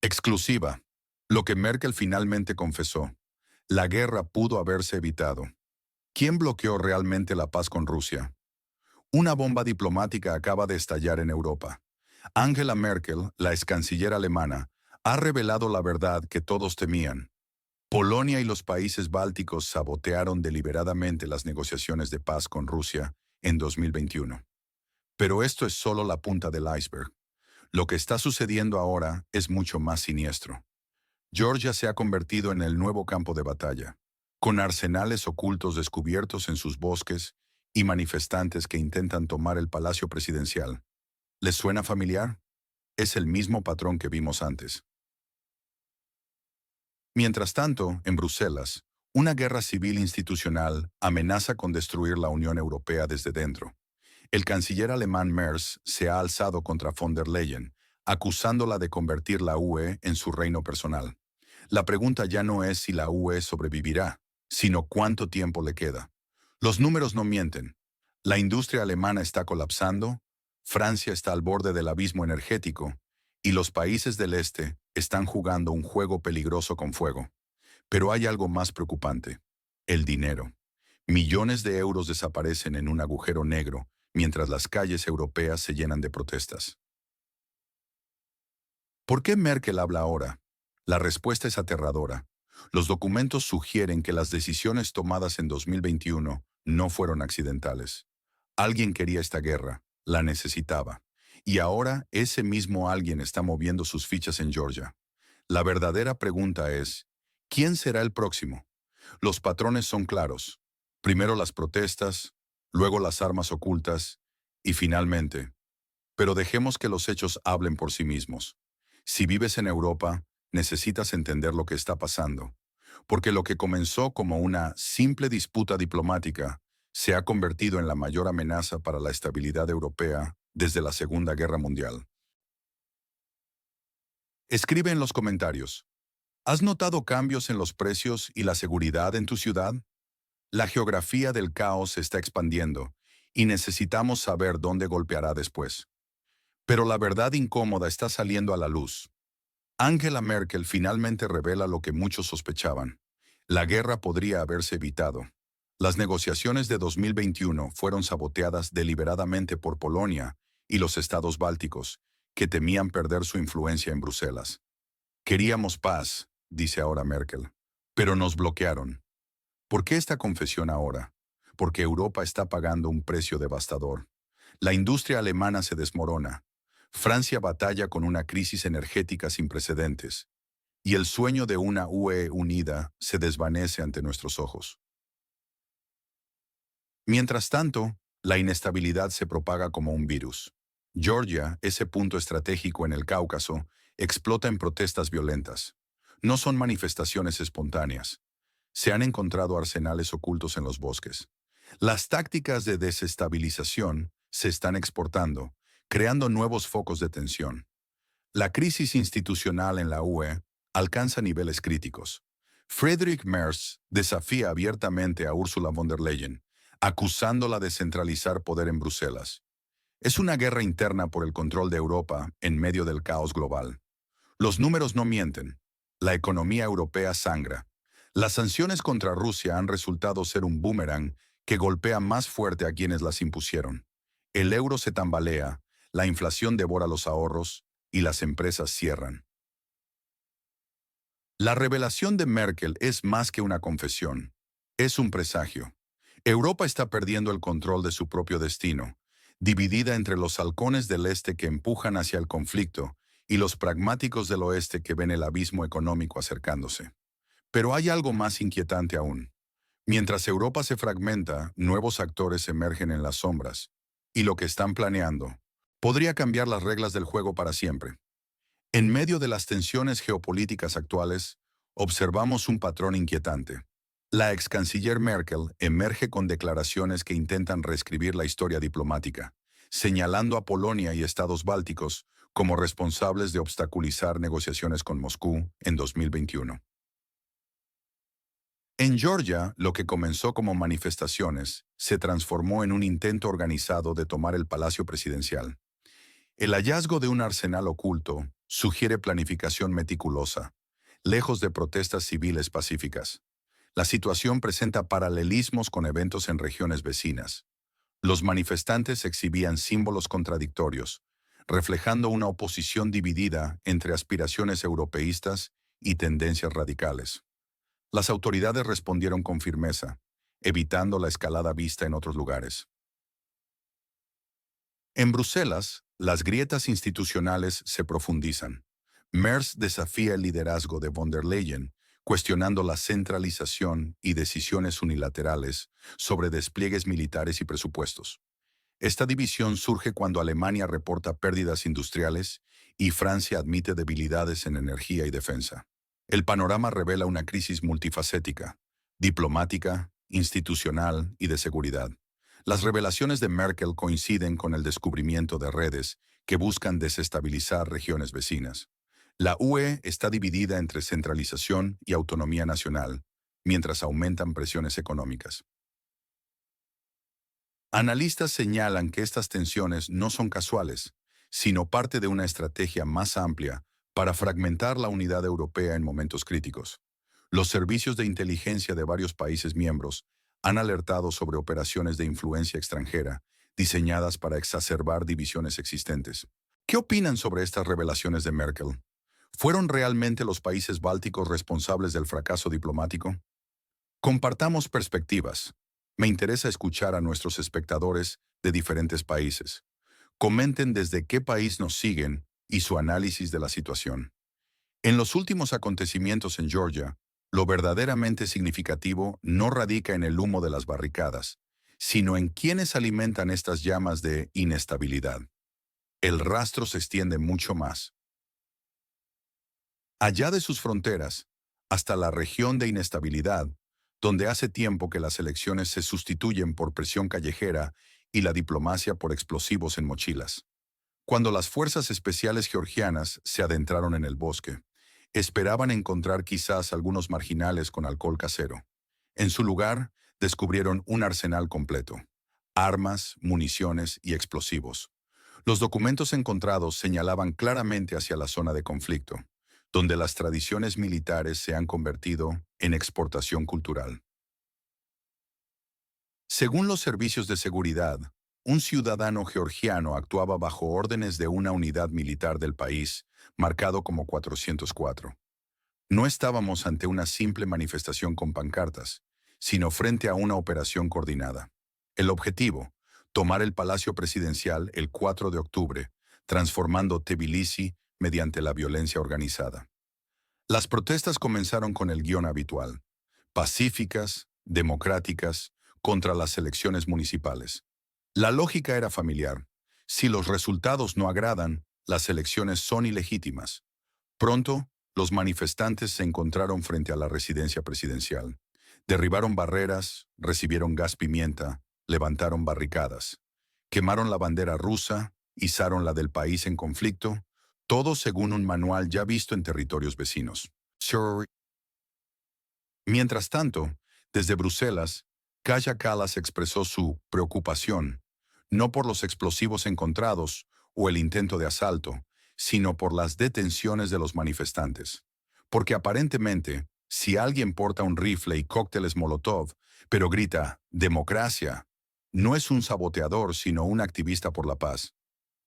Exclusiva. Lo que Merkel finalmente confesó. La guerra pudo haberse evitado. ¿Quién bloqueó realmente la paz con Rusia? Una bomba diplomática acaba de estallar en Europa. Angela Merkel, la ex canciller alemana, ha revelado la verdad que todos temían. Polonia y los países bálticos sabotearon deliberadamente las negociaciones de paz con Rusia en 2021. Pero esto es solo la punta del iceberg. Lo que está sucediendo ahora es mucho más siniestro. Georgia se ha convertido en el nuevo campo de batalla, con arsenales ocultos descubiertos en sus bosques y manifestantes que intentan tomar el palacio presidencial. ¿Les suena familiar? Es el mismo patrón que vimos antes. Mientras tanto, en Bruselas, una guerra civil institucional amenaza con destruir la Unión Europea desde dentro. El canciller alemán Merz se ha alzado contra von der Leyen, acusándola de convertir la UE en su reino personal. La pregunta ya no es si la UE sobrevivirá, sino cuánto tiempo le queda. Los números no mienten. La industria alemana está colapsando, Francia está al borde del abismo energético, y los países del este están jugando un juego peligroso con fuego. Pero hay algo más preocupante: el dinero. Millones de euros desaparecen en un agujero negro, mientras las calles europeas se llenan de protestas. ¿Por qué Merkel habla ahora? La respuesta es aterradora. Los documentos sugieren que las decisiones tomadas en 2021 no fueron accidentales. Alguien quería esta guerra, la necesitaba. Y ahora ese mismo alguien está moviendo sus fichas en Georgia. La verdadera pregunta es, ¿quién será el próximo? Los patrones son claros. Primero las protestas, luego las armas ocultas y finalmente. Pero dejemos que los hechos hablen por sí mismos. Si vives en Europa, necesitas entender lo que está pasando, porque lo que comenzó como una simple disputa diplomática se ha convertido en la mayor amenaza para la estabilidad europea desde la Segunda Guerra Mundial. Escribe en los comentarios. ¿Has notado cambios en los precios y la seguridad en tu ciudad? La geografía del caos se está expandiendo y necesitamos saber dónde golpeará después. Pero la verdad incómoda está saliendo a la luz. Angela Merkel finalmente revela lo que muchos sospechaban. La guerra podría haberse evitado. Las negociaciones de 2021 fueron saboteadas deliberadamente por Polonia y los estados bálticos, que temían perder su influencia en Bruselas. Queríamos paz, dice ahora Merkel, pero nos bloquearon. ¿Por qué esta confesión ahora? Porque Europa está pagando un precio devastador. La industria alemana se desmorona. Francia batalla con una crisis energética sin precedentes. Y el sueño de una UE unida se desvanece ante nuestros ojos. Mientras tanto, la inestabilidad se propaga como un virus. Georgia, ese punto estratégico en el Cáucaso, explota en protestas violentas. No son manifestaciones espontáneas. Se han encontrado arsenales ocultos en los bosques. Las tácticas de desestabilización se están exportando, creando nuevos focos de tensión. La crisis institucional en la UE alcanza niveles críticos. Friedrich Merz desafía abiertamente a Ursula von der Leyen, acusándola de centralizar poder en Bruselas. Es una guerra interna por el control de Europa en medio del caos global. Los números no mienten. La economía europea sangra. Las sanciones contra Rusia han resultado ser un boomerang que golpea más fuerte a quienes las impusieron. El euro se tambalea, la inflación devora los ahorros y las empresas cierran. La revelación de Merkel es más que una confesión. Es un presagio. Europa está perdiendo el control de su propio destino, dividida entre los halcones del este que empujan hacia el conflicto y los pragmáticos del oeste que ven el abismo económico acercándose. Pero hay algo más inquietante aún. Mientras Europa se fragmenta, nuevos actores emergen en las sombras, y lo que están planeando podría cambiar las reglas del juego para siempre. En medio de las tensiones geopolíticas actuales, observamos un patrón inquietante. La ex canciller Merkel emerge con declaraciones que intentan reescribir la historia diplomática, señalando a Polonia y estados bálticos como responsables de obstaculizar negociaciones con Moscú en 2021. En Georgia, lo que comenzó como manifestaciones se transformó en un intento organizado de tomar el palacio presidencial. El hallazgo de un arsenal oculto, sugiere planificación meticulosa, lejos de protestas civiles pacíficas. La situación presenta paralelismos con eventos en regiones vecinas. Los manifestantes exhibían símbolos contradictorios, reflejando una oposición dividida entre aspiraciones europeístas y tendencias radicales. Las autoridades respondieron con firmeza, evitando la escalada vista en otros lugares. En Bruselas, las grietas institucionales se profundizan. Merz desafía el liderazgo de von der Leyen, cuestionando la centralización y decisiones unilaterales sobre despliegues militares y presupuestos. Esta división surge cuando Alemania reporta pérdidas industriales y Francia admite debilidades en energía y defensa. El panorama revela una crisis multifacética, diplomática, institucional y de seguridad. Las revelaciones de Merkel coinciden con el descubrimiento de redes que buscan desestabilizar regiones vecinas. La UE está dividida entre centralización y autonomía nacional, mientras aumentan presiones económicas. Analistas señalan que estas tensiones no son casuales, sino parte de una estrategia más amplia para fragmentar la unidad europea en momentos críticos. Los servicios de inteligencia de varios países miembros han alertado sobre operaciones de influencia extranjera diseñadas para exacerbar divisiones existentes. ¿Qué opinan sobre estas revelaciones de Merkel? ¿Fueron realmente los países bálticos responsables del fracaso diplomático? Compartamos perspectivas. Me interesa escuchar a nuestros espectadores de diferentes países. Comenten desde qué país nos siguen y su análisis de la situación. En los últimos acontecimientos en Georgia, lo verdaderamente significativo no radica en el humo de las barricadas, sino en quienes alimentan estas llamas de inestabilidad. El rastro se extiende mucho más. Allá de sus fronteras, hasta la región de inestabilidad, donde hace tiempo que las elecciones se sustituyen por presión callejera y la diplomacia por explosivos en mochilas. Cuando las fuerzas especiales georgianas se adentraron en el bosque, esperaban encontrar quizás algunos marginales con alcohol casero. En su lugar, descubrieron un arsenal completo: armas, municiones y explosivos. Los documentos encontrados señalaban claramente hacia la zona de conflicto, donde las tradiciones militares se han convertido en exportación cultural. Según los servicios de seguridad, un ciudadano georgiano actuaba bajo órdenes de una unidad militar del país, marcado como 404. No estábamos ante una simple manifestación con pancartas, sino frente a una operación coordinada. El objetivo: tomar el Palacio Presidencial el 4 de octubre, transformando Tbilisi mediante la violencia organizada. Las protestas comenzaron con el guión habitual: pacíficas, democráticas, contra las elecciones municipales. La lógica era familiar: si los resultados no agradan, las elecciones son ilegítimas. Pronto, los manifestantes se encontraron frente a la residencia presidencial. Derribaron barreras, recibieron gas pimienta, levantaron barricadas, quemaron la bandera rusa, izaron la del país en conflicto, todo según un manual ya visto en territorios vecinos. Mientras tanto, desde Bruselas, Kaja Kallas expresó su preocupación, no por los explosivos encontrados o el intento de asalto, sino por las detenciones de los manifestantes. Porque aparentemente, si alguien porta un rifle y cócteles Molotov, pero grita «democracia», no es un saboteador, sino un activista por la paz.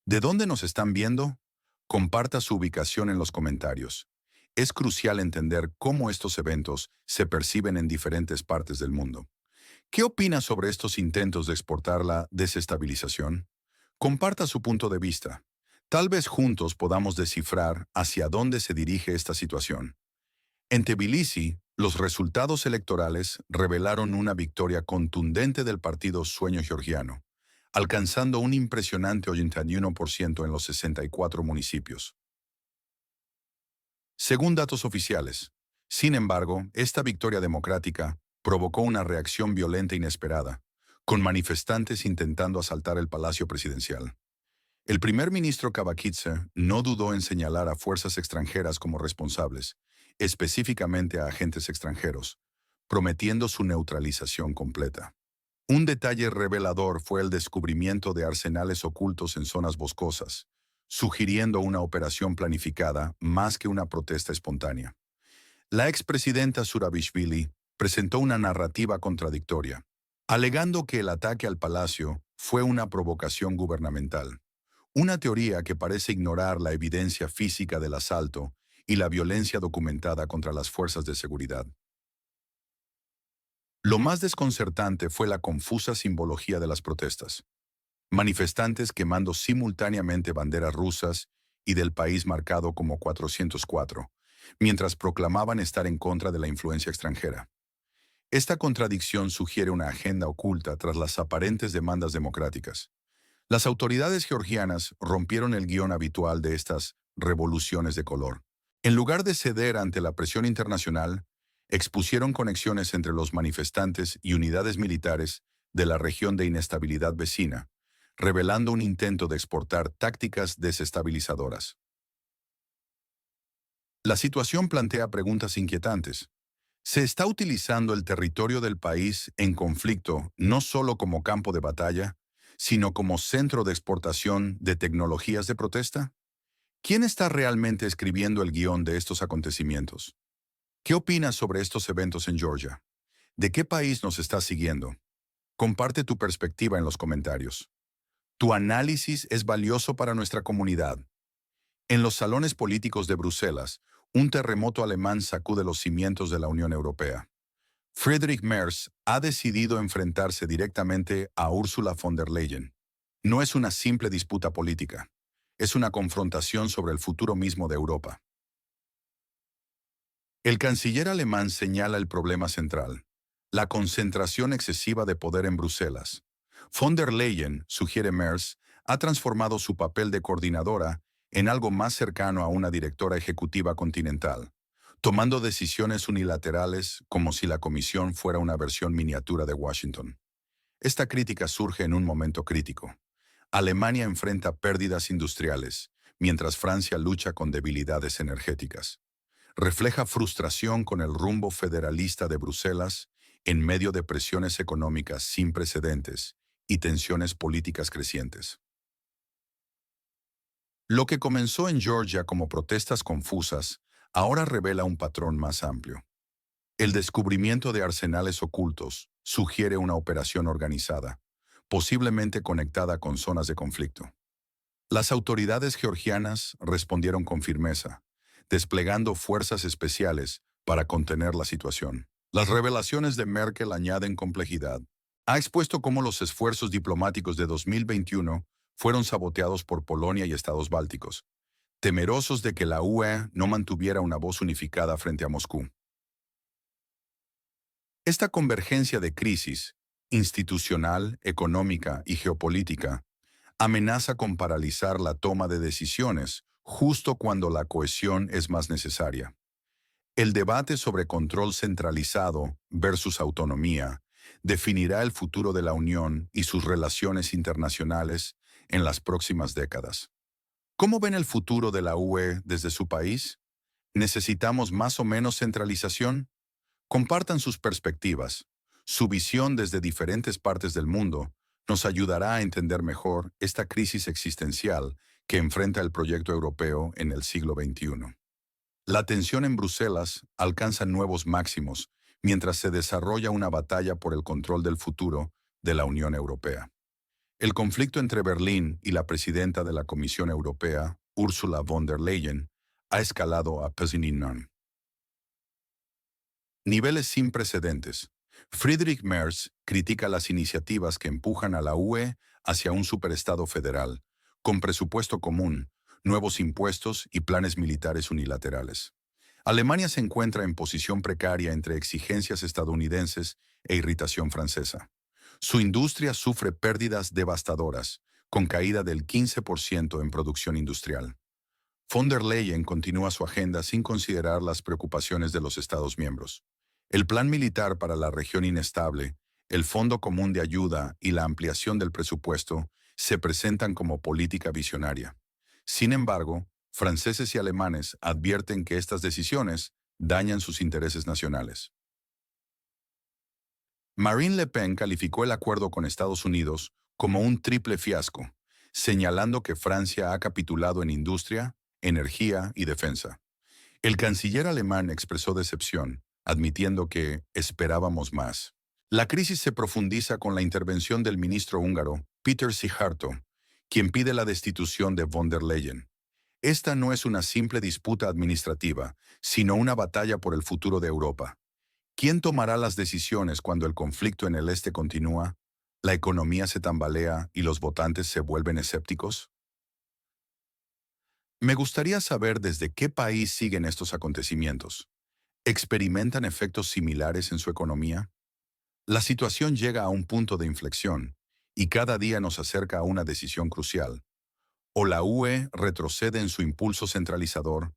¿De dónde nos están viendo? Comparta su ubicación en los comentarios. Es crucial entender cómo estos eventos se perciben en diferentes partes del mundo. ¿Qué opina sobre estos intentos de exportar la desestabilización? Comparta su punto de vista. Tal vez juntos podamos descifrar hacia dónde se dirige esta situación. En Tbilisi, los resultados electorales revelaron una victoria contundente del partido Sueño Georgiano, alcanzando un impresionante 81% en los 64 municipios. Según datos oficiales, sin embargo, esta victoria democrática provocó una reacción violenta inesperada, con manifestantes intentando asaltar el Palacio Presidencial. El primer ministro Kavakhidze no dudó en señalar a fuerzas extranjeras como responsables, específicamente a agentes extranjeros, prometiendo su neutralización completa. Un detalle revelador fue el descubrimiento de arsenales ocultos en zonas boscosas, sugiriendo una operación planificada más que una protesta espontánea. La expresidenta Zurabishvili presentó una narrativa contradictoria, alegando que el ataque al palacio fue una provocación gubernamental, una teoría que parece ignorar la evidencia física del asalto y la violencia documentada contra las fuerzas de seguridad. Lo más desconcertante fue la confusa simbología de las protestas. Manifestantes quemando simultáneamente banderas rusas y del país marcado como 404, mientras proclamaban estar en contra de la influencia extranjera. Esta contradicción sugiere una agenda oculta tras las aparentes demandas democráticas. Las autoridades georgianas rompieron el guión habitual de estas revoluciones de color. En lugar de ceder ante la presión internacional, expusieron conexiones entre los manifestantes y unidades militares de la región de inestabilidad vecina, revelando un intento de exportar tácticas desestabilizadoras. La situación plantea preguntas inquietantes. ¿Se está utilizando el territorio del país en conflicto no solo como campo de batalla, sino como centro de exportación de tecnologías de protesta? ¿Quién está realmente escribiendo el guión de estos acontecimientos? ¿Qué opinas sobre estos eventos en Georgia? ¿De qué país nos estás siguiendo? Comparte tu perspectiva en los comentarios. Tu análisis es valioso para nuestra comunidad. En los salones políticos de Bruselas, un terremoto alemán sacude los cimientos de la Unión Europea. Friedrich Merz ha decidido enfrentarse directamente a Ursula von der Leyen. No es una simple disputa política, es una confrontación sobre el futuro mismo de Europa. El canciller alemán señala el problema central, la concentración excesiva de poder en Bruselas. Von der Leyen, sugiere Merz, ha transformado su papel de coordinadora en algo más cercano a una directora ejecutiva continental, tomando decisiones unilaterales como si la Comisión fuera una versión miniatura de Washington. Esta crítica surge en un momento crítico. Alemania enfrenta pérdidas industriales, mientras Francia lucha con debilidades energéticas. Refleja frustración con el rumbo federalista de Bruselas en medio de presiones económicas sin precedentes y tensiones políticas crecientes. Lo que comenzó en Georgia como protestas confusas, ahora revela un patrón más amplio. El descubrimiento de arsenales ocultos sugiere una operación organizada, posiblemente conectada con zonas de conflicto. Las autoridades georgianas respondieron con firmeza, desplegando fuerzas especiales para contener la situación. Las revelaciones de Merkel añaden complejidad. Ha expuesto cómo los esfuerzos diplomáticos de 2021 fueron saboteados por Polonia y Estados bálticos, temerosos de que la UE no mantuviera una voz unificada frente a Moscú. Esta convergencia de crisis, institucional, económica y geopolítica, amenaza con paralizar la toma de decisiones justo cuando la cohesión es más necesaria. El debate sobre control centralizado versus autonomía definirá el futuro de la Unión y sus relaciones internacionales en las próximas décadas. ¿Cómo ven el futuro de la UE desde su país? ¿Necesitamos más o menos centralización? Compartan sus perspectivas. Su visión desde diferentes partes del mundo nos ayudará a entender mejor esta crisis existencial que enfrenta el proyecto europeo en el siglo XXI. La tensión en Bruselas alcanza nuevos máximos mientras se desarrolla una batalla por el control del futuro de la Unión Europea. El conflicto entre Berlín y la presidenta de la Comisión Europea, Ursula von der Leyen, ha escalado a Pezininan. Niveles sin precedentes. Friedrich Merz critica las iniciativas que empujan a la UE hacia un superestado federal, con presupuesto común, nuevos impuestos y planes militares unilaterales. Alemania se encuentra en posición precaria entre exigencias estadounidenses e irritación francesa. Su industria sufre pérdidas devastadoras, con caída del 15% en producción industrial. Von der Leyen continúa su agenda sin considerar las preocupaciones de los Estados miembros. El plan militar para la región inestable, el Fondo Común de Ayuda y la ampliación del presupuesto se presentan como política visionaria. Sin embargo, franceses y alemanes advierten que estas decisiones dañan sus intereses nacionales. Marine Le Pen calificó el acuerdo con Estados Unidos como un triple fiasco, señalando que Francia ha capitulado en industria, energía y defensa. El canciller alemán expresó decepción, admitiendo que esperábamos más. La crisis se profundiza con la intervención del ministro húngaro, Péter Szijjártó, quien pide la destitución de von der Leyen. Esta no es una simple disputa administrativa, sino una batalla por el futuro de Europa. ¿Quién tomará las decisiones cuando el conflicto en el este continúa, la economía se tambalea y los votantes se vuelven escépticos? Me gustaría saber desde qué país siguen estos acontecimientos. ¿Experimentan efectos similares en su economía? La situación llega a un punto de inflexión y cada día nos acerca a una decisión crucial. O la UE retrocede en su impulso centralizador,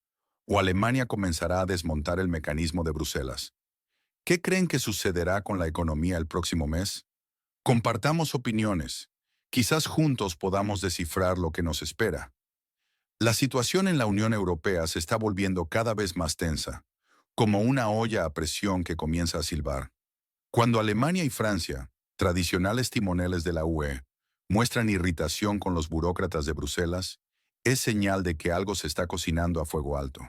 o Alemania comenzará a desmontar el mecanismo de Bruselas. ¿Qué creen que sucederá con la economía el próximo mes? Compartamos opiniones. Quizás juntos podamos descifrar lo que nos espera. La situación en la Unión Europea se está volviendo cada vez más tensa, como una olla a presión que comienza a silbar. Cuando Alemania y Francia, tradicionales timoneles de la UE, muestran irritación con los burócratas de Bruselas, es señal de que algo se está cocinando a fuego alto.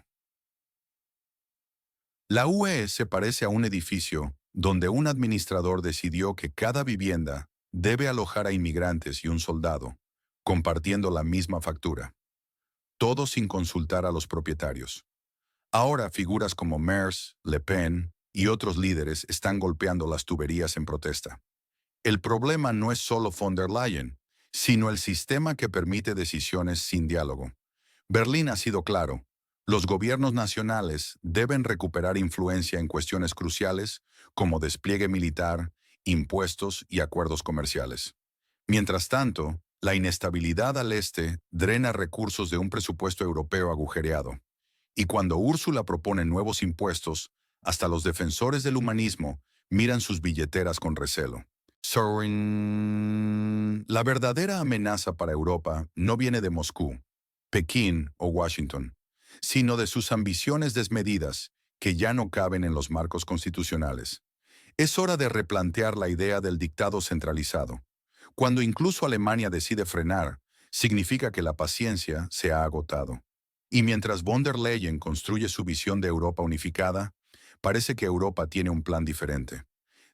La UE se parece a un edificio donde un administrador decidió que cada vivienda debe alojar a inmigrantes y un soldado, compartiendo la misma factura, todo sin consultar a los propietarios. Ahora figuras como Merz, Le Pen y otros líderes están golpeando las tuberías en protesta. El problema no es solo von der Leyen, sino el sistema que permite decisiones sin diálogo. Berlín ha sido claro. Los gobiernos nacionales deben recuperar influencia en cuestiones cruciales como despliegue militar, impuestos y acuerdos comerciales. Mientras tanto, la inestabilidad al este drena recursos de un presupuesto europeo agujereado. Y cuando Úrsula propone nuevos impuestos, hasta los defensores del humanismo miran sus billeteras con recelo. La verdadera amenaza para Europa no viene de Moscú, Pekín o Washington, sino de sus ambiciones desmedidas que ya no caben en los marcos constitucionales. Es hora de replantear la idea del dictado centralizado. Cuando incluso Alemania decide frenar, significa que la paciencia se ha agotado. Y mientras von der Leyen construye su visión de Europa unificada, parece que Europa tiene un plan diferente.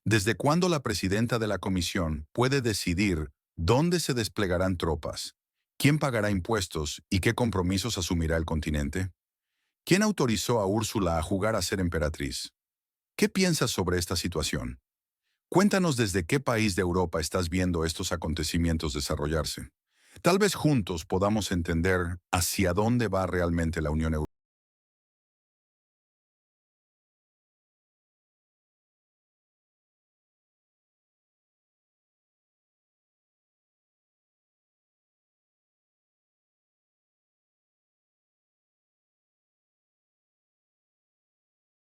¿Desde cuándo la presidenta de la Comisión puede decidir dónde se desplegarán tropas, quién pagará impuestos y qué compromisos asumirá el continente? ¿Quién autorizó a Úrsula a jugar a ser emperatriz? ¿Qué piensas sobre esta situación? Cuéntanos desde qué país de Europa estás viendo estos acontecimientos desarrollarse. Tal vez juntos podamos entender hacia dónde va realmente la Unión Europea.